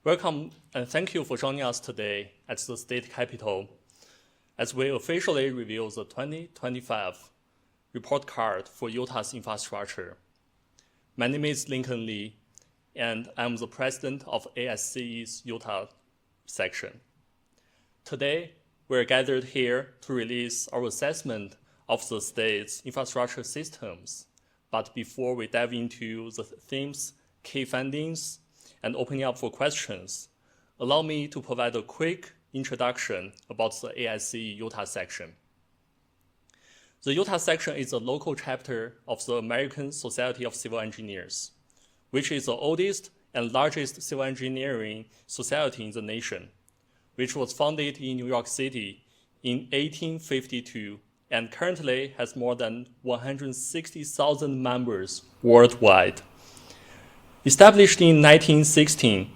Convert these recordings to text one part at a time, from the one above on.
Welcome and thank you for joining us today at the state capitol as we officially reveal the 2025 report card for Utah's infrastructure. My name is Lingkun Lee, and I'm the president of ASCE's Utah section. Today, we're gathered here to release our assessment of the state's infrastructure systems. But before we dive into the themes, key findings, and opening up for questions, allow me to provide a quick introduction about the ASCE Utah section. The Utah section is a local chapter of the American Society of Civil Engineers, which is the oldest and largest civil engineering society in the nation, which was founded in New York City in 1852 and currently has more than 160,000 members worldwide. Established in 1916,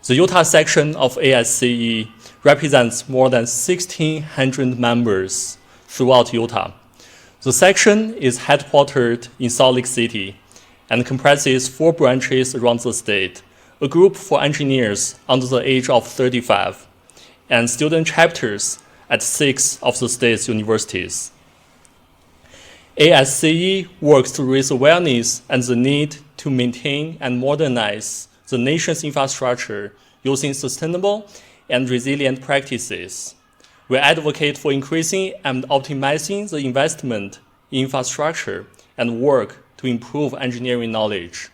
the Utah section of ASCE represents more than 1,600 members throughout Utah. The section is headquartered in Salt Lake City and comprises 4 branches around the state, a group for engineers under the age of 35, and student chapters at 6 of the state's universities. ASCE works to raise awareness and the need to maintain and modernize the nation's infrastructure using sustainable and resilient practices. We advocate for increasing and optimizing the investment in infrastructure and work to improve engineering knowledge.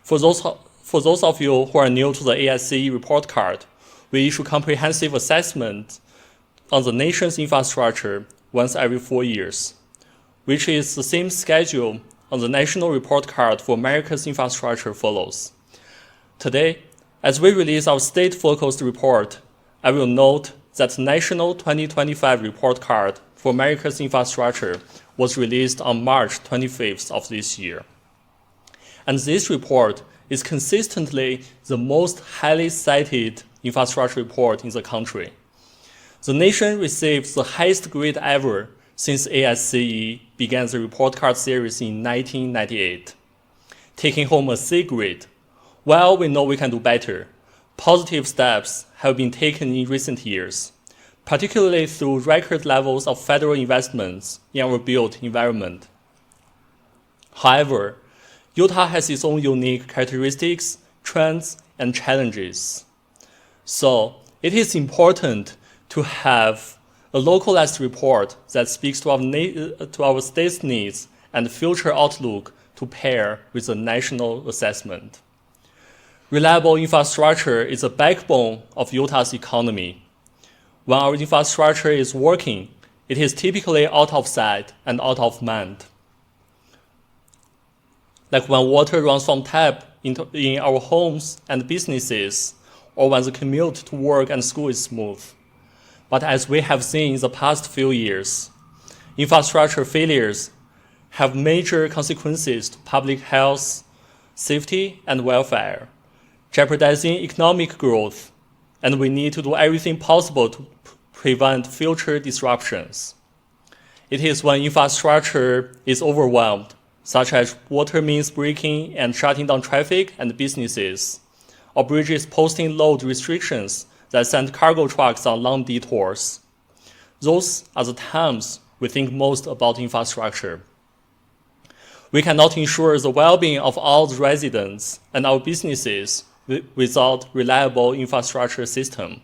For those of you who are new to the ASCE report card, we issue comprehensive assessment on the nation's infrastructure once every 4 years, which is the same schedule on the national report card for America's infrastructure follows. Today, as we release our state-focused report, I will note that the national 2025 report card for America's infrastructure was released on March 25th of this year. And this report is consistently the most highly cited infrastructure report in the country. The nation received the highest grade ever since ASCE began the report card series in 1998, taking home a C grade. While we know we can do better, positive steps have been taken in recent years, particularly through record levels of federal investments in our built environment. However, Utah has its own unique characteristics, trends, and challenges. So it is important to have a localized report that speaks to our state's needs and future outlook to pair with a national assessment. Reliable infrastructure is the backbone of Utah's economy. When our infrastructure is working, it is typically out of sight and out of mind. Like when water runs from tap in our homes and businesses, or when the commute to work and school is smooth. But as we have seen in the past few years, infrastructure failures have major consequences to public health, safety, and welfare, jeopardizing economic growth, and we need to do everything possible to prevent future disruptions. It is when infrastructure is overwhelmed, such as water mains breaking and shutting down traffic and businesses, or bridges posting load restrictions that send cargo trucks on long detours. Those are the times we think most about infrastructure. We cannot ensure the well-being of all the residents and our businesses without reliable infrastructure system.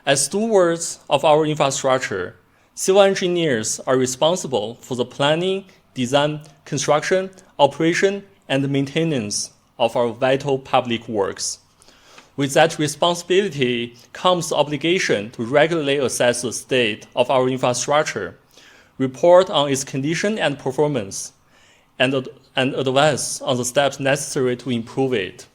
As stewards of our infrastructure, civil engineers are responsible for the planning, design, construction, operation, and maintenance of our vital public works. With that responsibility comes the obligation to regularly assess the state of our infrastructure, report on its condition and performance, and advise on the steps necessary to improve it.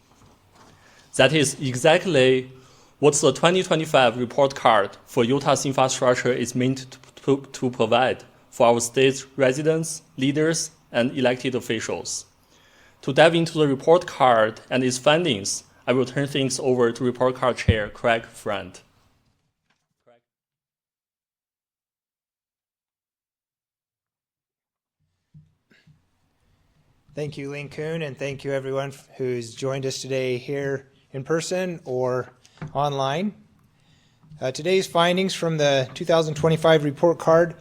That is exactly what the 2025 report card for Utah's infrastructure is meant to provide for our state's residents, leaders, and elected officials. To dive into the report card and its findings, I will turn things over to Report Card Chair Craig Friant. Thank you, Lingkun, and thank you everyone who's joined us today here in person or online. Today's findings from the 2025 report card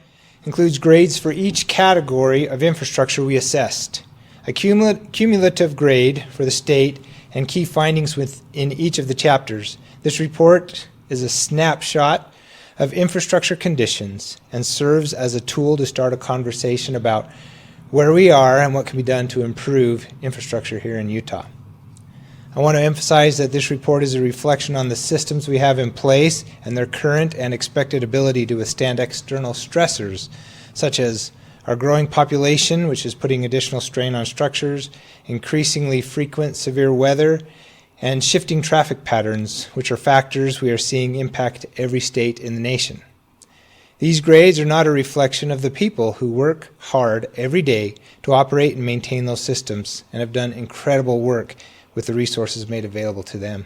includes grades for each category of infrastructure we assessed, a cumulative grade for the state, and key findings within each of the chapters. This report is a snapshot of infrastructure conditions and serves as a tool to start a conversation about where we are and what can be done to improve infrastructure here in Utah. I want to emphasize that this report is a reflection on the systems we have in place and their current and expected ability to withstand external stressors, such as our growing population, which is putting additional strain on structures, increasingly frequent severe weather, and shifting traffic patterns, which are factors we are seeing impact every state in the nation. These grades are not a reflection of the people who work hard every day to operate and maintain those systems and have done incredible work with the resources made available to them.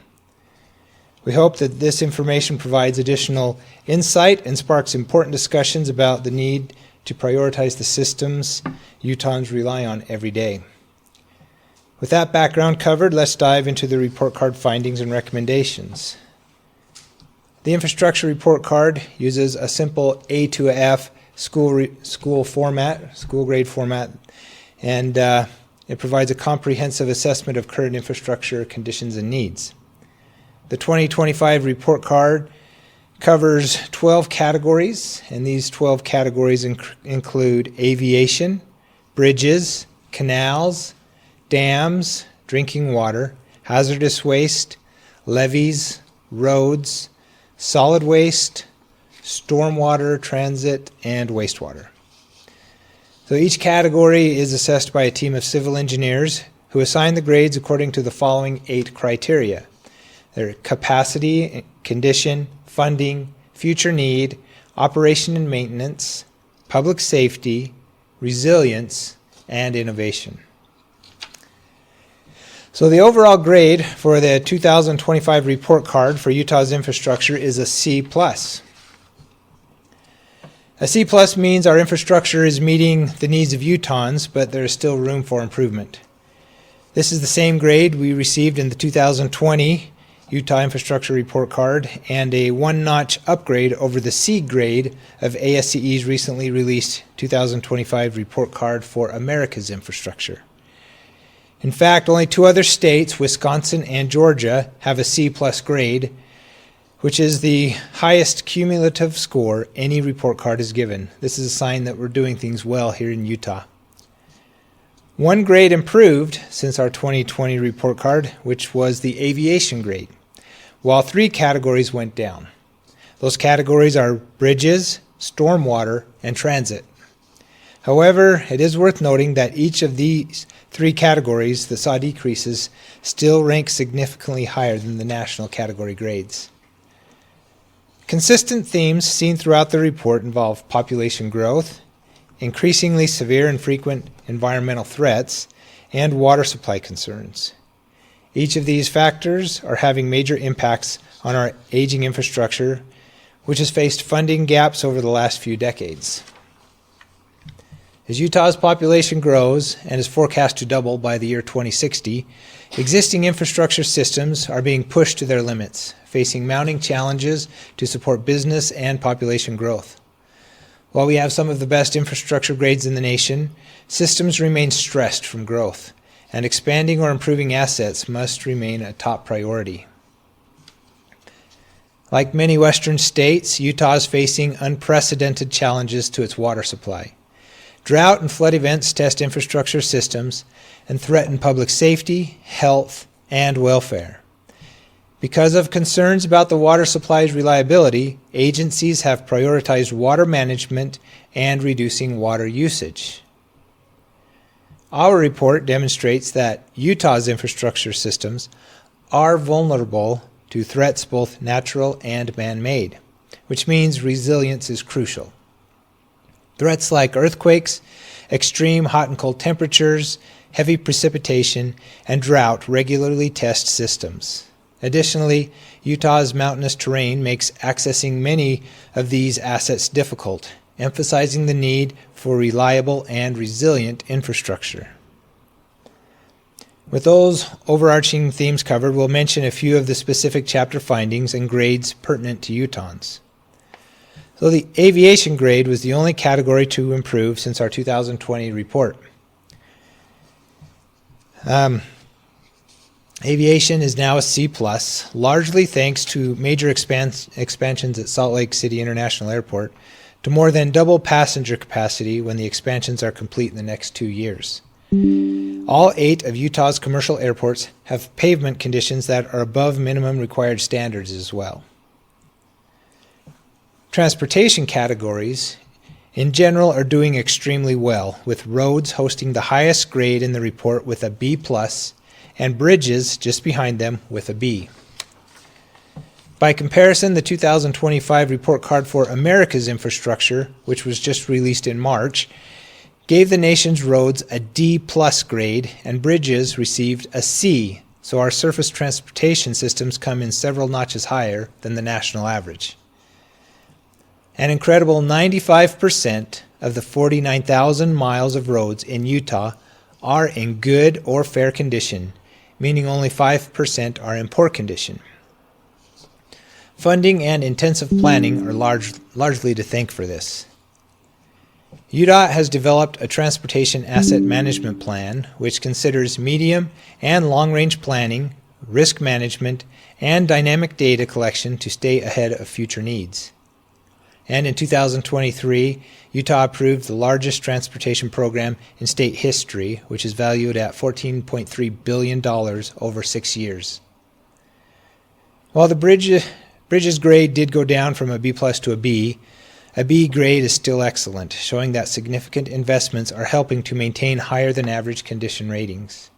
We hope that this information provides additional insight and sparks important discussions about the need to prioritize the systems Utahns rely on every day. With that background covered, let's dive into the report card findings and recommendations. The infrastructure report card uses a simple A to F school grade format, and it provides a comprehensive assessment of current infrastructure conditions and needs. The 2025 report card covers 12 categories, and these 12 categories include aviation, bridges, canals, dams, drinking water, hazardous waste, levees, roads, solid waste, stormwater, transit, and wastewater. So each category is assessed by a team of civil engineers who assign the grades according to the following 8 criteria. Their capacity, condition, funding, future need, operation and maintenance, public safety, resilience, and innovation. So the overall grade for the 2025 report card for Utah's infrastructure is a C+. A C+ means our infrastructure is meeting the needs of Utahns, but there is still room for improvement. This is the same grade we received in the 2020 Utah Infrastructure Report Card and a one-notch upgrade over the C grade of ASCE's recently released 2025 Report Card for America's Infrastructure. In fact, only 2 other states, Wisconsin and Georgia, have a C+ grade, which is the highest cumulative score any report card is given. This is a sign that we're doing things well here in Utah. 1 grade improved since our 2020 report card, which was the aviation grade, while 3 categories went down. Those categories are bridges, stormwater, and transit. However, it is worth noting that each of these 3 categories that saw decreases still rank significantly higher than the national category grades. Consistent themes seen throughout the report involve population growth, increasingly severe and frequent environmental threats, and water supply concerns. Each of these factors are having major impacts on our aging infrastructure, which has faced funding gaps over the last few decades. As Utah's population grows and is forecast to double by the year 2060, existing infrastructure systems are being pushed to their limits, facing mounting challenges to support business and population growth. While we have some of the best infrastructure grades in the nation, systems remain stressed from growth, and expanding or improving assets must remain a top priority. Like many western states, Utah is facing unprecedented challenges to its water supply. Drought and flood events test infrastructure systems and threaten public safety, health, and welfare. Because of concerns about the water supply's reliability, agencies have prioritized water management and reducing water usage. Our report demonstrates that Utah's infrastructure systems are vulnerable to threats both natural and man-made, which means resilience is crucial. Threats like earthquakes, extreme hot and cold temperatures, heavy precipitation, and drought regularly test systems. Additionally, Utah's mountainous terrain makes accessing many of these assets difficult, emphasizing the need for reliable and resilient infrastructure. With those overarching themes covered, we'll mention a few of the specific chapter findings and grades pertinent to Utahns. So the aviation grade was the only category to improve since our 2020 report. Aviation is now a C+, largely thanks to major expansions at Salt Lake City International Airport to more than double passenger capacity when the expansions are complete in the next 2 years. All 8 of Utah's commercial airports have pavement conditions that are above minimum required standards as well. Transportation categories, in general, are doing extremely well, with roads hosting the highest grade in the report with a B+, and bridges just behind them with a B. By comparison, the 2025 report card for America's infrastructure, which was just released in March, gave the nation's roads a D+ grade and bridges received a C, so our surface transportation systems come in several notches higher than the national average. An incredible 95% of the 49,000 miles of roads in Utah are in good or fair condition, meaning only 5% are in poor condition. Funding and intensive planning are largely to thank for this. Utah has developed a transportation asset management plan which considers medium and long-range planning, risk management, and dynamic data collection to stay ahead of future needs. And in 2023, Utah approved the largest transportation program in state history, which is valued at $14.3 billion over 6 years. While the bridges grade did go down from a B+ to a B grade is still excellent, showing that significant investments are helping to maintain higher than average condition ratings.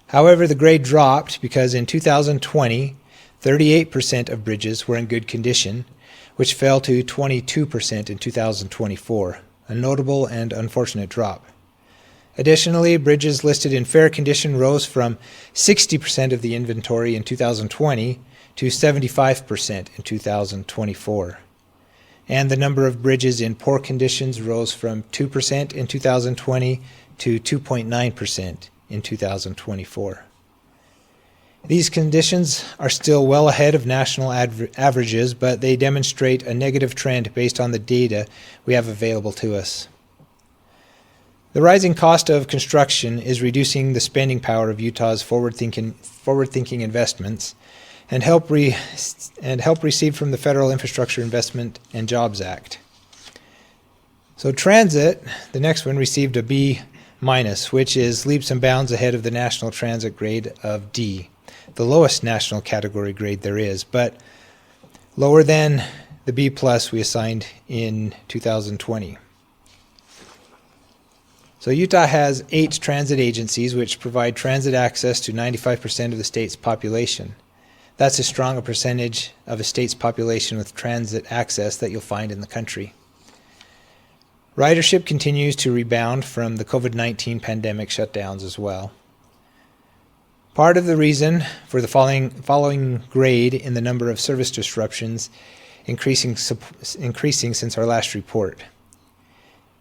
However, the grade dropped because in 2020, 38% of bridges were in good condition, which fell to 22% in 2024, a notable and unfortunate drop. Additionally, bridges listed in fair condition rose from 60% of the inventory in 2020 to 75% in 2024. And the number of bridges in poor conditions rose from 2% in 2020 to 2.9% in 2024. These conditions are still well ahead of national averages, but they demonstrate a negative trend based on the data we have available to us. The rising cost of construction is reducing the spending power of Utah's forward-thinking investments and help receive from the Federal Infrastructure Investment and Jobs Act. So transit, the next one, received a B-, which is leaps and bounds ahead of the national transit grade of D, the lowest national category grade there is, but lower than the B+ we assigned in 2020. So Utah has 8 transit agencies which provide transit access to 95% of the state's population. That's as strong a percentage of a state's population with transit access that you'll find in the country. Ridership continues to rebound from the COVID-19 pandemic shutdowns as well. Part of the reason for the following grade in the number of service disruptions increasing since our last report.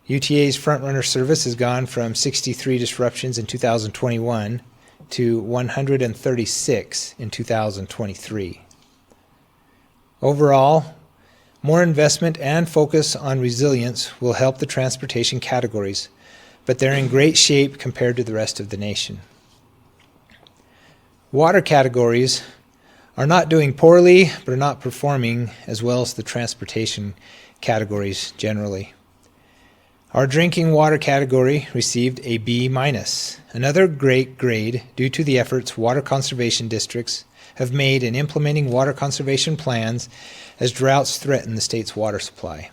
UTA's frontrunner service has gone from 63 disruptions in 2021 to 136 in 2023. Overall, more investment and focus on resilience will help the transportation categories, but they're in great shape compared to the rest of the nation. Water categories are not doing poorly, but are not performing as well as the transportation categories generally. Our drinking water category received a B-, another great grade due to the efforts water conservation districts have made in implementing water conservation plans as droughts threaten the state's water supply.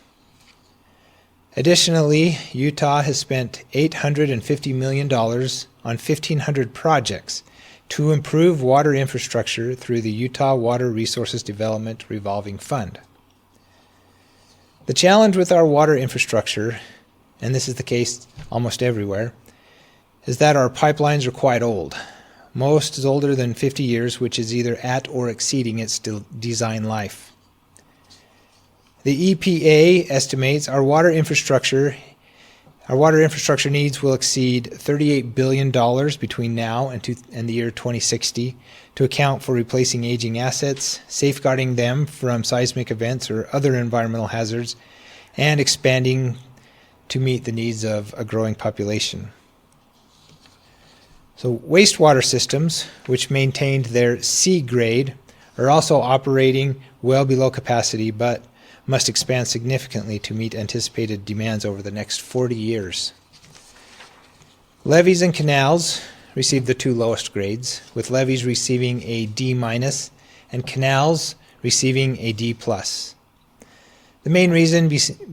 Additionally, Utah has spent $850 million on 1,500 projects to improve water infrastructure through the Utah Water Resources Development Revolving Fund. The challenge with our water infrastructure, and this is the case almost everywhere, is that our pipelines are quite old. Most is older than 50 years, which is either at or exceeding its design life. The EPA estimates our water infrastructure Our water infrastructure needs will exceed $38 billion between now and the year 2060 to account for replacing aging assets, safeguarding them from seismic events or other environmental hazards, and expanding to meet the needs of a growing population. So wastewater systems, which maintained their C grade, are also operating well below capacity, but must expand significantly to meet anticipated demands over the next 40 years. Levees and canals received the two lowest grades, with levees receiving a D- and canals receiving a D+. The main reason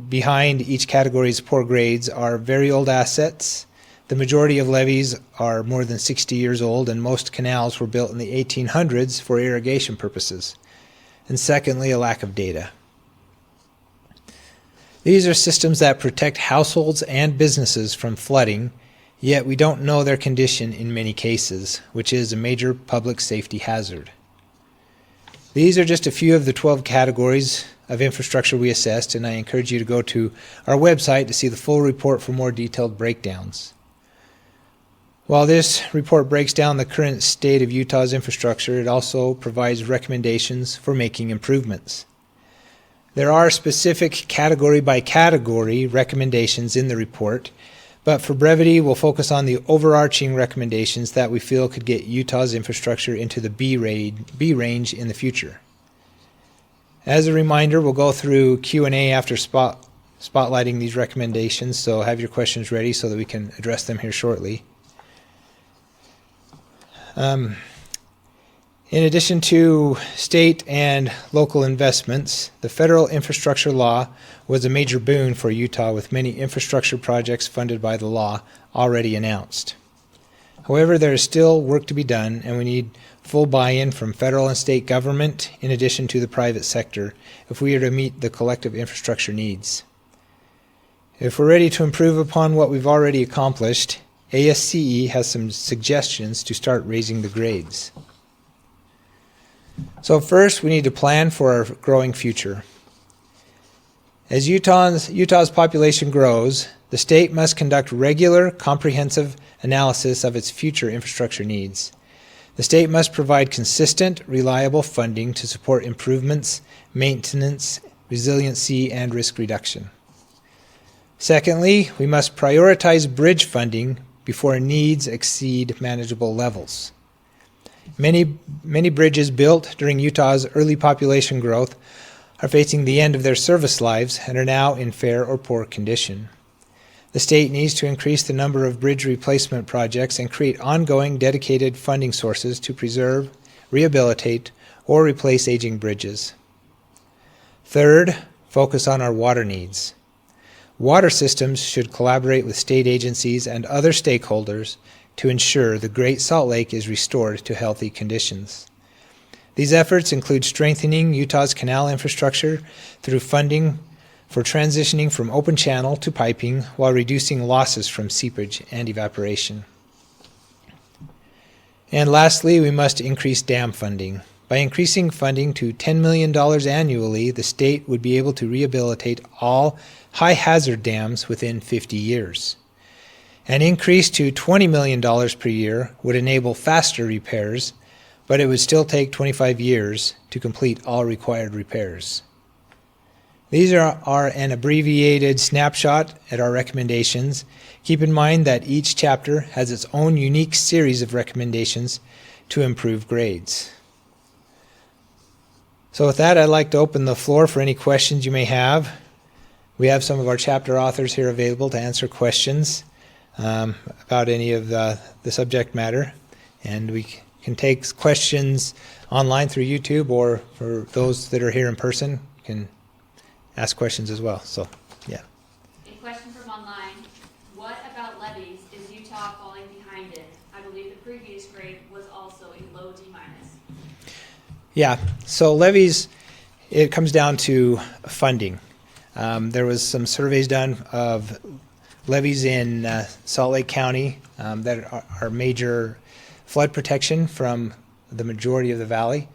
behind each category's poor grades are very old assets. The majority of levees are more than 60 years old, and most canals were built in the 1800s for irrigation purposes. And secondly, a lack of data. These are systems that protect households and businesses from flooding, yet we don't know their condition in many cases, which is a major public safety hazard. These are just a few of the 12 categories of infrastructure we assessed, and I encourage you to go to our website to see the full report for more detailed breakdowns. While this report breaks down the current state of Utah's infrastructure, it also provides recommendations for making improvements. There are specific category-by-category recommendations in the report, but for brevity, we'll focus on the overarching recommendations that we feel could get Utah's infrastructure into the B range in the future. As a reminder, we'll go through Q&A after spotlighting these recommendations, so have your questions ready so that we can address them here shortly. In addition to state and local investments, the federal infrastructure law was a major boon for Utah, with many infrastructure projects funded by the law already announced. However, there is still work to be done, and we need full buy-in from federal and state government in addition to the private sector if we are to meet the collective infrastructure needs. If we're ready to improve upon what we've already accomplished, ASCE has some suggestions to start raising the grades. So first, we need to plan for our growing future. As Utah's population grows, the state must conduct regular, comprehensive analysis of its future infrastructure needs. The state must provide consistent, reliable funding to support improvements, maintenance, resiliency, and risk reduction. Secondly, we must prioritize bridge funding before needs exceed manageable levels. Many bridges built during Utah's early population growth are facing the end of their service lives and are now in fair or poor condition. The state needs to increase the number of bridge replacement projects and create ongoing dedicated funding sources to preserve, rehabilitate, or replace aging bridges. Third, focus on our water needs. Water systems should collaborate with state agencies and other stakeholders to ensure the Great Salt Lake is restored to healthy conditions. These efforts include strengthening Utah's canal infrastructure through funding for transitioning from open channel to piping while reducing losses from seepage and evaporation. And lastly, we must increase dam funding. By increasing funding to $10 million annually, the state would be able to rehabilitate all high-hazard dams within 50 years. An increase to $20 million per year would enable faster repairs, but it would still take 25 years to complete all required repairs. These are an abbreviated snapshot at our recommendations. Keep in mind that each chapter has its own unique series of recommendations to improve grades. So with that, I'd like to open the floor for any questions you may have. We have some of our chapter authors here available to answer questions about any of the subject matter, and we can take questions online through YouTube, or for those that are here in person can ask questions as well. So, yeah. A question from online. What about levees? Is Utah falling behind it? I believe the previous grade was also a low D-. Yeah, so levees, it comes down to funding. There was some surveys done of levees in Salt Lake County that are major flood protection from the majority of the valley.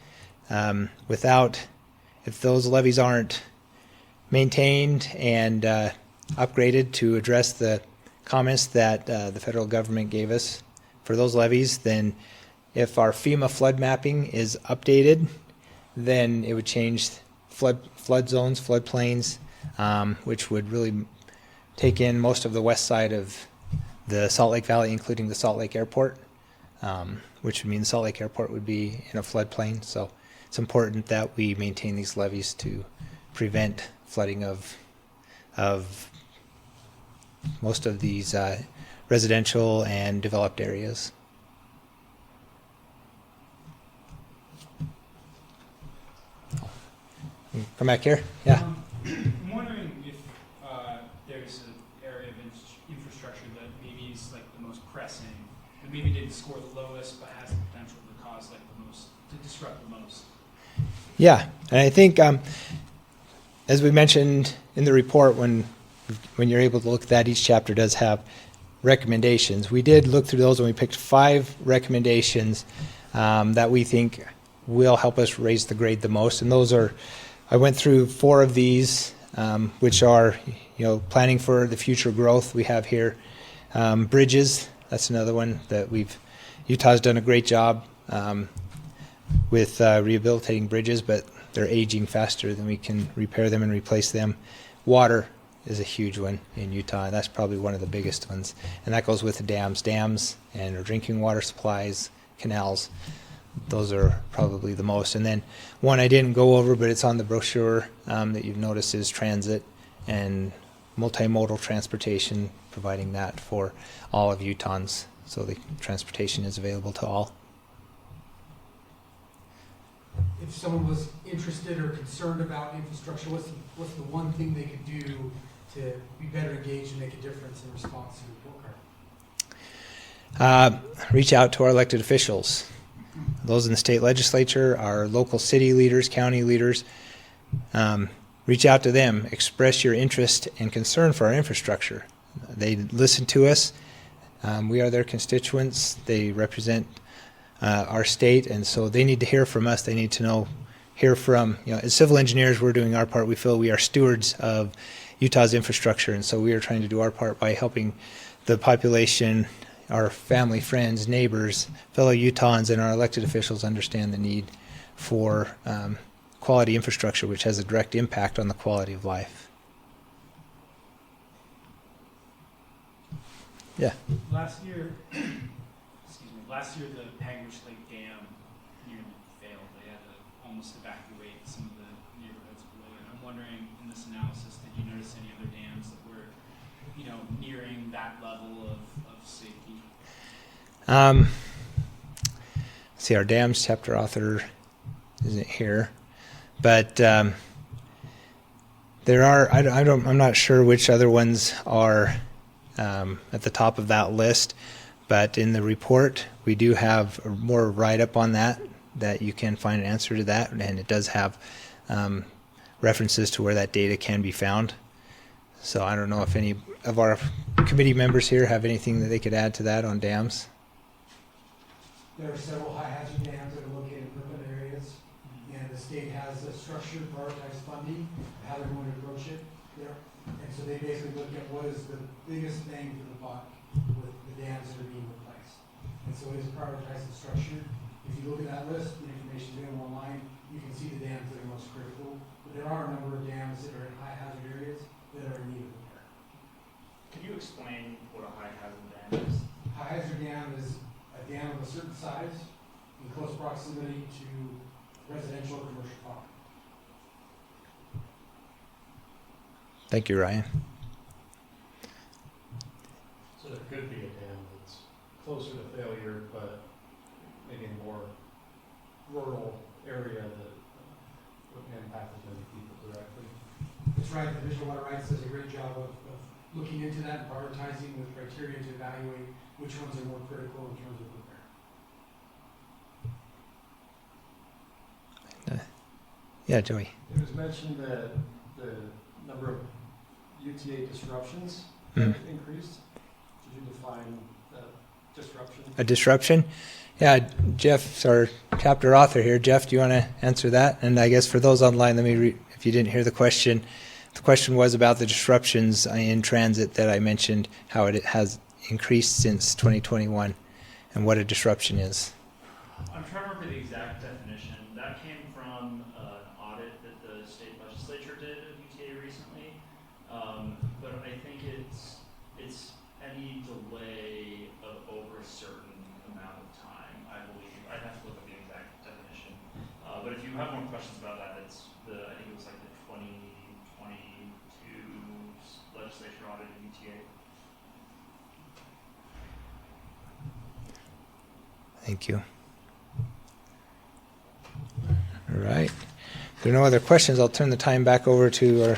If those levees aren't maintained and upgraded to address the comments that the federal government gave us for those levees, then if our FEMA flood mapping is updated, then it would change flood zones, floodplains, which would really take in most of the west side of the Salt Lake Valley, including the Salt Lake Airport, which would mean the Salt Lake Airport would be in a floodplain. So it's important that we maintain these levees to prevent flooding of most of these residential and developed areas. Come back here. Yeah. I'm wondering if there's an area of infrastructure that maybe is like the most pressing, and maybe didn't score the lowest, but has the potential to cause like the most, to disrupt the most. Yeah, and I think as we mentioned in the report, when you're able to look at that, each chapter does have recommendations. We did look through those and we picked 5 recommendations that we think will help us raise the grade the most. And those are, I went through 4 of these, which are, planning for the future growth we have here. Bridges, that's another one that Utah's done a great job with rehabilitating bridges, but they're aging faster than we can repair them and replace them. Water is a huge one in Utah. That's probably one of the biggest ones, and that goes with the dams and our drinking water supplies, canals. Those are probably the most. And then one I didn't go over, but it's on the brochure that you've noticed, is transit and multimodal transportation, providing that for all of Utahns, so the transportation is available to all. If someone was interested or concerned about infrastructure, what's the one thing they could do to be better engaged and make a difference in response to the report card? Reach out to our elected officials. Those in the state legislature, our local city leaders, county leaders. Reach out to them. Express your interest and concern for our infrastructure. They listen to us. We are their constituents. They represent our state, and so they need to hear from us. They need to hear from, as civil engineers, we're doing our part. We feel we are stewards of Utah's infrastructure, and so we are trying to do our part by helping the population, our family, friends, neighbors, fellow Utahns, and our elected officials understand the need for quality infrastructure, which has a direct impact on the quality of life. Yeah. Last year, the Pangbush Lake Dam nearly failed. They had to almost evacuate some of the neighborhoods below it. I'm wondering, in this analysis, did you notice any other dams that were, nearing that level of safety? See, our dams chapter author isn't here, but there are. I'm not sure which other ones are at the top of that list. But in the report, we do have more write-up on that you can find an answer to that, and it does have references to where that data can be found. So I don't know if any of our committee members here have anything that they could add to that on dams. There are several high-hazard dams that are located in urban areas, and the state has a structured, prioritized funding, how they're going to approach it there. And so they basically look at what is the biggest bang for the buck with the dams that are being replaced. And so it is prioritized and structured. If you look at that list, the information is available online, you can see the dams that are most critical. But there are a number of dams that are in high hazard areas that are in need of repair. Can you explain what a high hazard dam is? High hazard dam is a dam of a certain size in close proximity to residential or commercial property. Thank you, Ryan. So there could be a dam that's closer to failure, but maybe in a more rural area that wouldn't impact as many people directly. That's right. The Division of Water Rights does a great job of looking into that and prioritizing with criteria to evaluate which ones are more critical in terms of repair. Yeah, Joey. It was mentioned that the number of UTA disruptions Mm. have increased. Did you define disruption? A disruption? Yeah, Jeff's our chapter author here. Jeff, do you want to answer that? And I guess for those online, let me read, if you didn't hear the question, the question was about the disruptions in transit that I mentioned, how it has increased since 2021, and what a disruption is. I'm trying to remember the exact definition. That came from an audit that the state legislature did of UTA recently. But I think it's any delay of over a certain amount of time, I believe. I'd have to look up the exact definition. But if you have more questions about that, I think it was like the 2022 legislature audit of UTA. Thank you. All right. If there are no other questions, I'll turn the time back over to our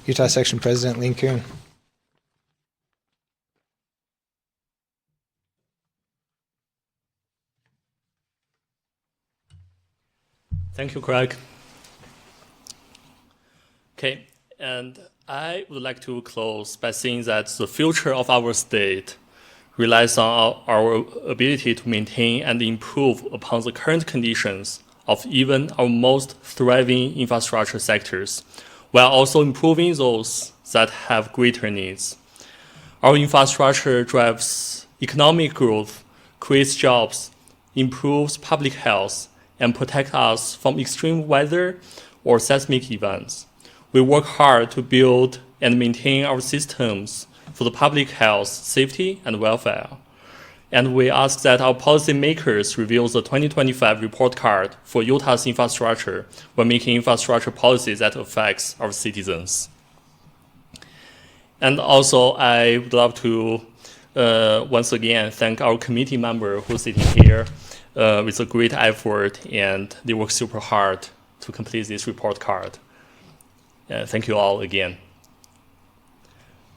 Utah Section President, Lingkun. Thank you, Craig. Okay, and I would like to close by saying that the future of our state relies on our ability to maintain and improve upon the current conditions of even our most thriving infrastructure sectors, while also improving those that have greater needs. Our infrastructure drives economic growth, creates jobs, improves public health, and protects us from extreme weather or seismic events. We work hard to build and maintain our systems for the public health, safety, and welfare. And we ask that our policymakers review the 2025 report card for Utah's infrastructure when making infrastructure policy that affects our citizens. And also, I would love to once again thank our committee member who's sitting here with a great effort, and they work super hard to complete this report card. Thank you all again.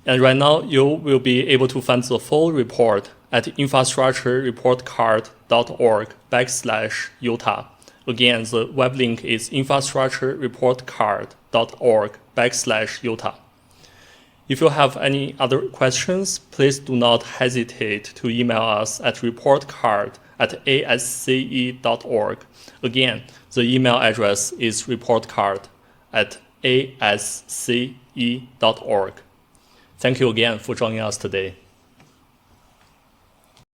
And right now, you will be able to find the full report at infrastructurereportcard.org/Utah. Again, the web link is infrastructurereportcard.org/Utah. If you have any other questions, please do not hesitate to email us at reportcard@asce.org. Again, the email address is reportcard@asce.org. Thank you again for joining us today.